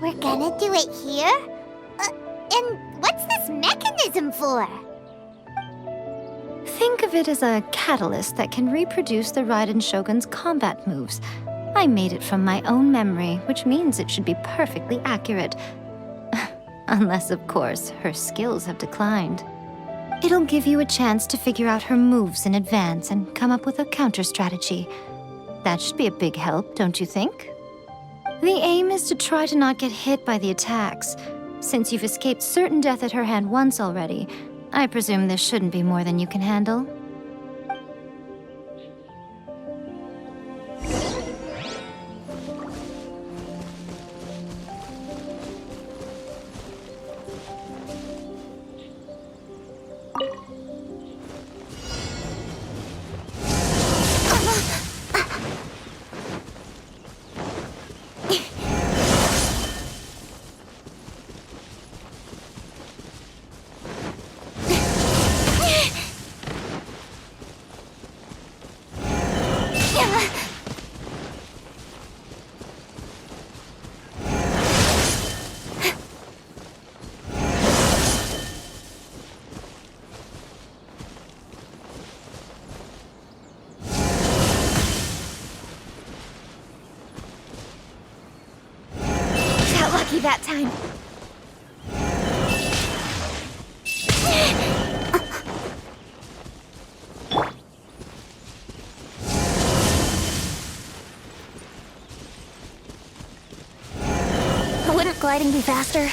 We're gonna do it here? And what's this mechanism for? Think of it as a catalyst that can reproduce the Raiden Shogun's combat moves. I made it from my own memory, which means it should be perfectly accurate. Unless, of course, her skills have declined. It'll give you a chance to figure out her moves in advance and come up with a counter-strategy. That should be a big help, don't you think? The aim is to try to not get hit by the attacks. Since you've escaped certain death at her hand once already, I presume this shouldn't be more than you can handle. That time. Wouldn't gliding be faster?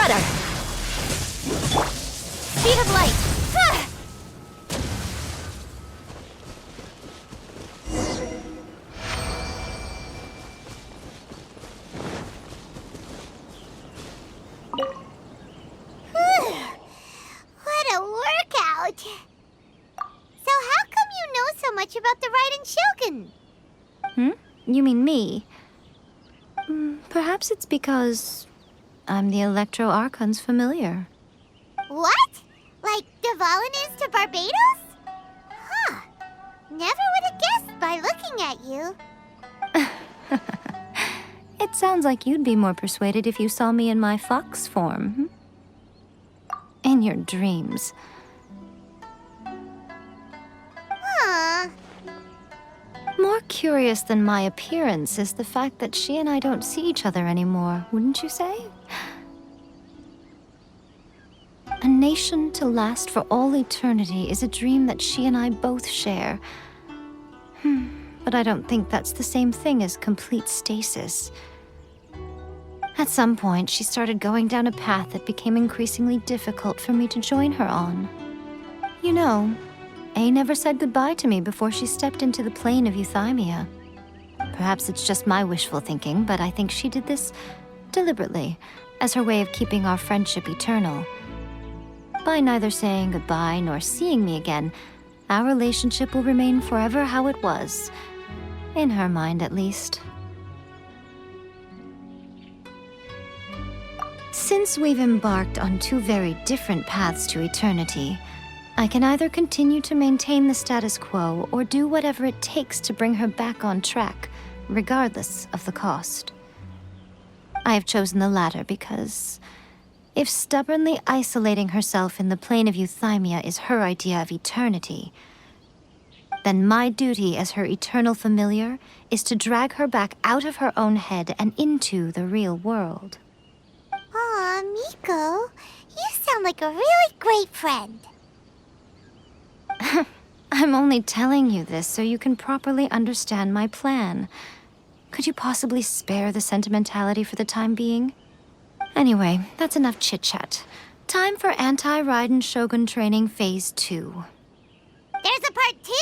shatter! Speed of light! What a workout! So how come you know so much about the Raiden Shogun? You mean me? Perhaps it's because I'm the Electro Archon's familiar. What? Like Dvalin is to Barbados? Huh. Never would have guessed by looking at you. It sounds like you'd be more persuaded if you saw me in my fox form. In your dreams. Huh. More curious than my appearance is the fact that she and I don't see each other anymore, wouldn't you say? A nation to last for all eternity is a dream that she and I both share. But I don't think that's the same thing as complete stasis. At some point, she started going down a path that became increasingly difficult for me to join her on. You know, A never said goodbye to me before she stepped into the plane of euthymia. Perhaps it's just my wishful thinking, but I think she did this deliberately, as her way of keeping our friendship eternal. By neither saying goodbye nor seeing me again, our relationship will remain forever how it was. In her mind, at least. Since we've embarked on two very different paths to eternity, I can either continue to maintain the status quo or do whatever it takes to bring her back on track, regardless of the cost. I have chosen the latter because if stubbornly isolating herself in the plane of euthymia is her idea of eternity, then my duty as her eternal familiar is to drag her back out of her own head and into the real world. Aw, Miko, you sound like a really great friend. I'm only telling you this so you can properly understand my plan. Could you possibly spare the sentimentality for the time being? Anyway, that's enough chit-chat. Time for Anti-Raiden Shogun Training Phase 2. There's a part 2?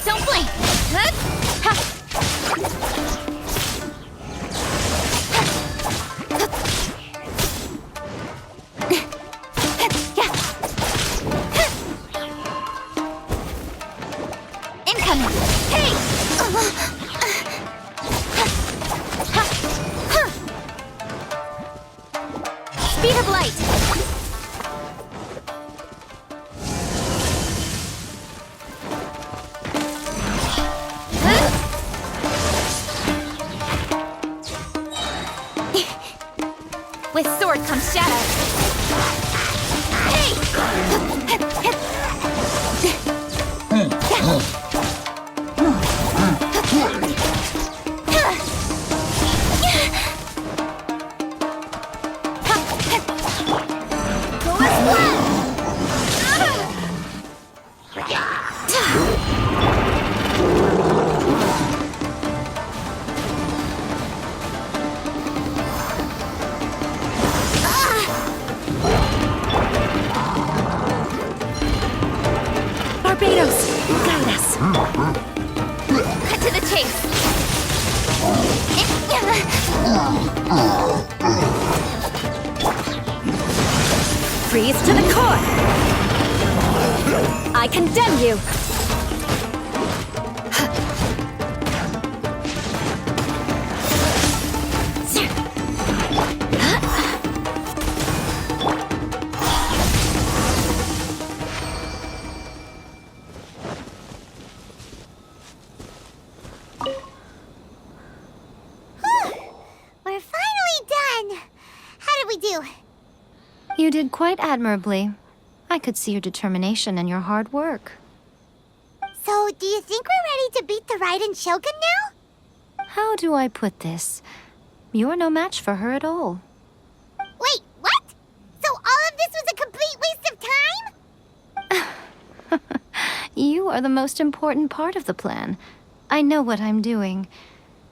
Don't blink! Incoming! Hey! Speed of light! With sword comes shadow. Hey! Barbados, guide us. Cut to the chase. Freeze to the core. I condemn you. We're finally done. How did we do? You did quite admirably. I could see your determination and your hard work. So, do you think we're ready to beat the Raiden Shogun now? How do I put this? You're no match for her at all. Wait, what? So all of this was a complete waste of time? You are the most important part of the plan. I know what I'm doing.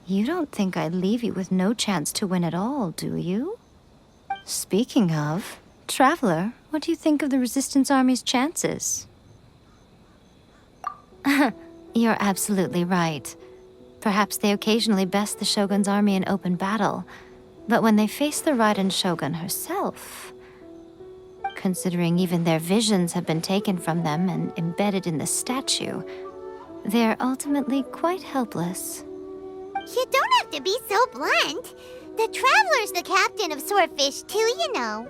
You don't think I'd leave you with no chance to win at all, do you? Speaking of, Traveler, what do you think of the Resistance Army's chances? You're absolutely right. Perhaps they occasionally best the Shogun's army in open battle, but when they face the Raiden Shogun herself, considering even their visions have been taken from them and embedded in the statue, they're ultimately quite helpless. You don't have to be so blunt. The Traveler's the captain of Swordfish too, you know.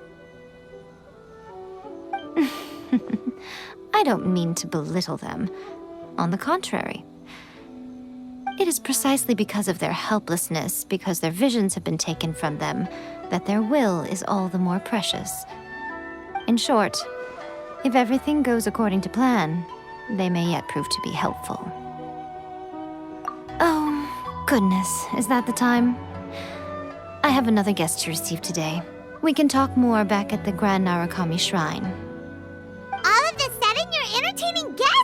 I don't mean to belittle them. On the contrary. It is precisely because of their helplessness, because their visions have been taken from them, that their will is all the more precious. In short, if everything goes according to plan, they may yet prove to be helpful. Oh, goodness, is that the time? I have another guest to receive today. We can talk more back at the Grand Narukami Shrine. All of a sudden, you're entertaining guests?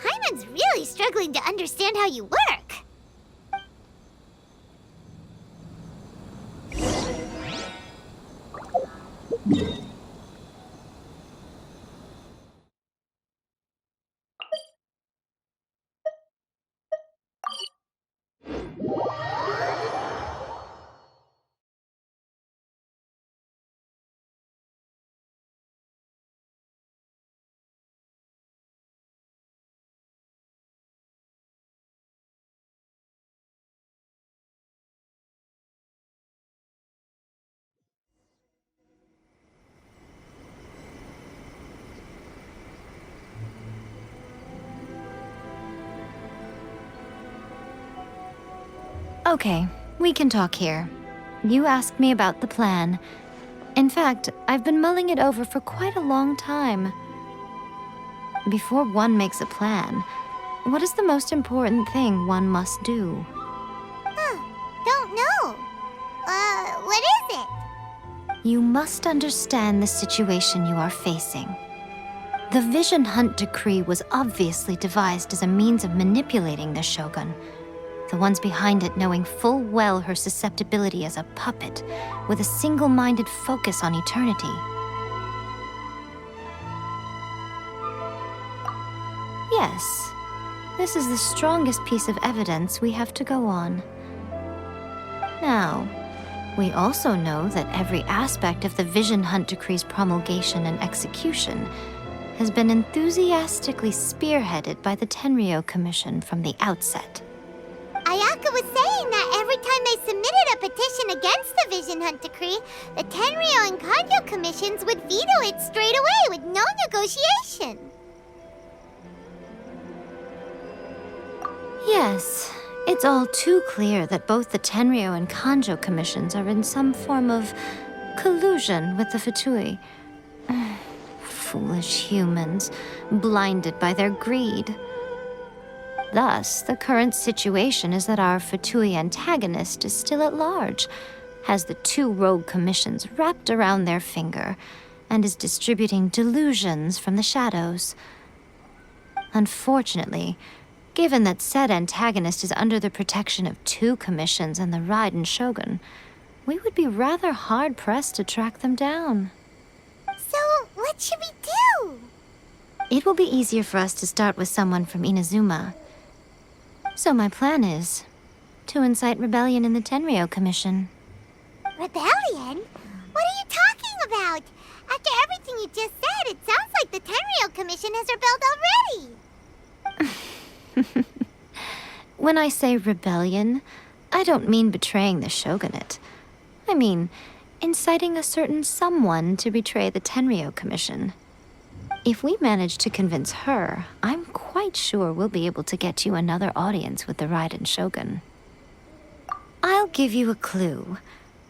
Paimon's really struggling to understand how you work. Okay, we can talk here. You asked me about the plan. In fact, I've been mulling it over for quite a long time. Before one makes a plan, what is the most important thing one must do? Don't know. What is it? You must understand the situation you are facing. The Vision Hunt Decree was obviously devised as a means of manipulating the Shogun. The ones behind it knowing full well her susceptibility as a puppet, with a single-minded focus on eternity. Yes, this is the strongest piece of evidence we have to go on. Now, we also know that every aspect of the Vision Hunt Decree's promulgation and execution has been enthusiastically spearheaded by the Tenryou Commission from the outset. Ayaka was saying that every time they submitted a petition against the Vision Hunt Decree, the Tenryou and Kanjo commissions would veto it straight away with no negotiation. Yes, it's all too clear that both the Tenryou and Kanjo commissions are in some form of collusion with the Fatui. Foolish humans, blinded by their greed. Thus, the current situation is that our Fatui antagonist is still at large, has the two rogue commissions wrapped around their finger, and is distributing delusions from the shadows. Unfortunately, given that said antagonist is under the protection of two commissions and the Raiden Shogun, we would be rather hard-pressed to track them down. So, what should we do? It will be easier for us to start with someone from Inazuma. So my plan is to incite rebellion in the Tenryou Commission. Rebellion? What are you talking about? After everything you just said, it sounds like the Tenryou Commission has rebelled already. When I say rebellion, I don't mean betraying the shogunate. I mean inciting a certain someone to betray the Tenryou Commission. If we manage to convince her, I'm quite sure we'll be able to get you another audience with the Raiden Shogun. I'll give you a clue.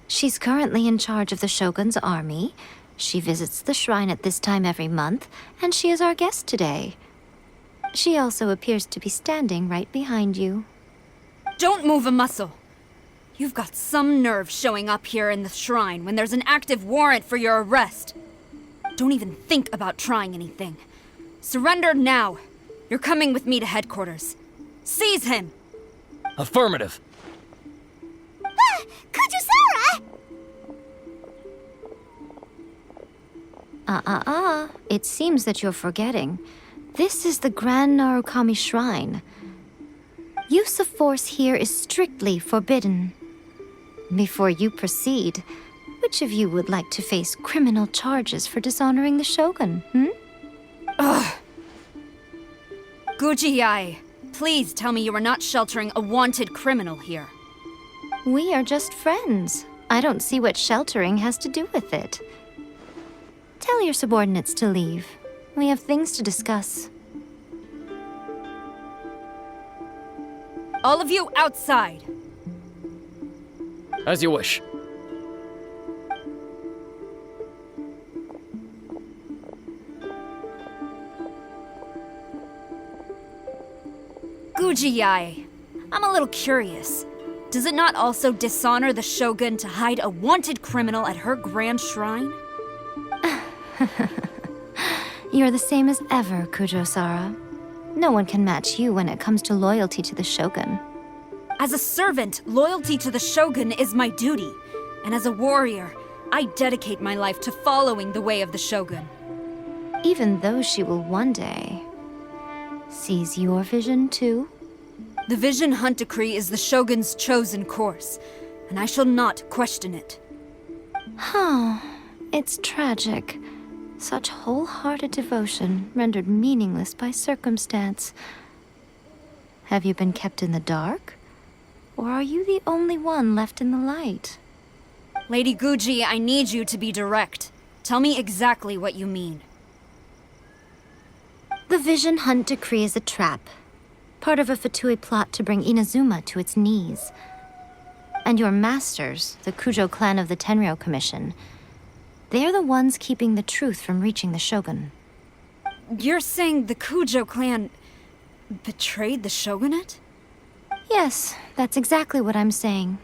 She's currently in charge of the Shogun's army. She visits the shrine at this time every month, and she is our guest today. She also appears to be standing right behind you. Don't move a muscle. You've got some nerve showing up here in the shrine when there's an active warrant for your arrest. Don't even think about trying anything. Surrender now. You're coming with me to headquarters. Seize him! Affirmative. Kujusara! It seems that you're forgetting. This is the Grand Narukami Shrine. Use of force here is strictly forbidden. Before you proceed, which of you would like to face criminal charges for dishonoring the Shogun, Ugh! Guji-ai, please tell me you are not sheltering a wanted criminal here. We are just friends. I don't see what sheltering has to do with it. Tell your subordinates to leave. We have things to discuss. All of you outside. As you wish. Guji-ai, I'm a little curious. Does it not also dishonor the Shogun to hide a wanted criminal at her grand shrine? You're the same as ever, Kujo-sara. No one can match you when it comes to loyalty to the Shogun. As a servant, loyalty to the Shogun is my duty. And as a warrior, I dedicate my life to following the way of the Shogun. Even though she will one day seize your vision too? The Vision Hunt Decree is the Shogun's chosen course, and I shall not question it. It's tragic. Such wholehearted devotion rendered meaningless by circumstance. Have you been kept in the dark? Or are you the only one left in the light? Lady Guji, I need you to be direct. Tell me exactly what you mean. The Vision Hunt Decree is a trap. Part of a Fatui plot to bring Inazuma to its knees. And your masters, the Kujo clan of the Tenryou Commission, they're the ones keeping the truth from reaching the Shogun. You're saying the Kujo clan betrayed the Shogunate? Yes, that's exactly what I'm saying.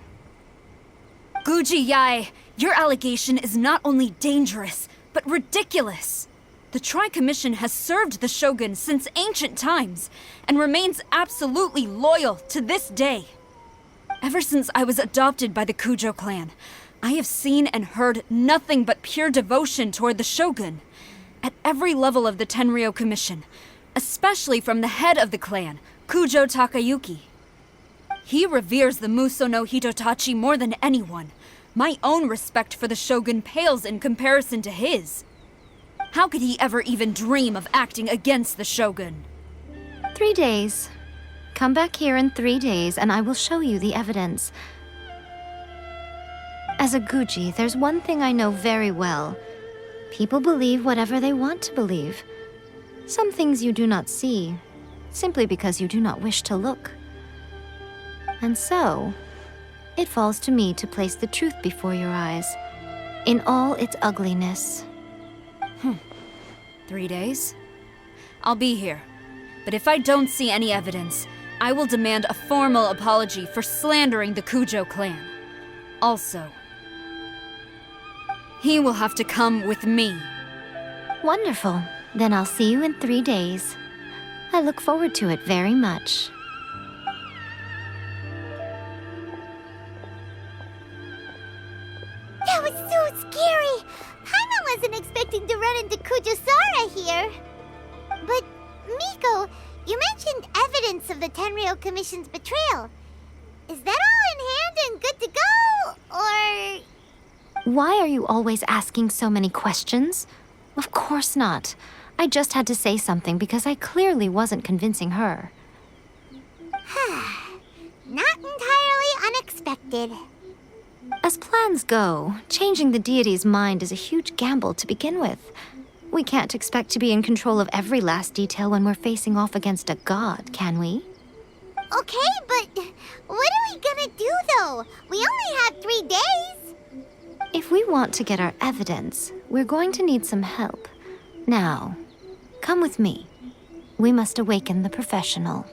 Guji-ai, your allegation is not only dangerous, but ridiculous. The Tri-Commission has served the Shogun since ancient times, and remains absolutely loyal to this day. Ever since I was adopted by the Kujo clan, I have seen and heard nothing but pure devotion toward the Shogun. At every level of the Tenryou Commission, especially from the head of the clan, Kujo Takayuki. He reveres the Muso no Hitotachi more than anyone. My own respect for the Shogun pales in comparison to his. How could he ever even dream of acting against the Shogun? 3 days. Come back here in 3 days and I will show you the evidence. As a Guji, there's one thing I know very well. People believe whatever they want to believe. Some things you do not see, simply because you do not wish to look. And so, it falls to me to place the truth before your eyes, in all its ugliness. 3 days? I'll be here. But if I don't see any evidence, I will demand a formal apology for slandering the Kujo clan. Also, he will have to come with me. Wonderful. Then I'll see you in 3 days. I look forward to it very much. That was so scary! Paimon wasn't expecting to run into Kujusara here. But, Miko, you mentioned evidence of the Tenryou Commission's betrayal. Is that all in hand and good to go, or...? Why are you always asking so many questions? Of course not. I just had to say something because I clearly wasn't convincing her. Not entirely unexpected. As plans go, changing the deity's mind is a huge gamble to begin with. We can't expect to be in control of every last detail when we're facing off against a god, can we? Okay, but what are we gonna do, though? We only have 3 days. If we want to get our evidence, we're going to need some help. Now, come with me. We must awaken the professional.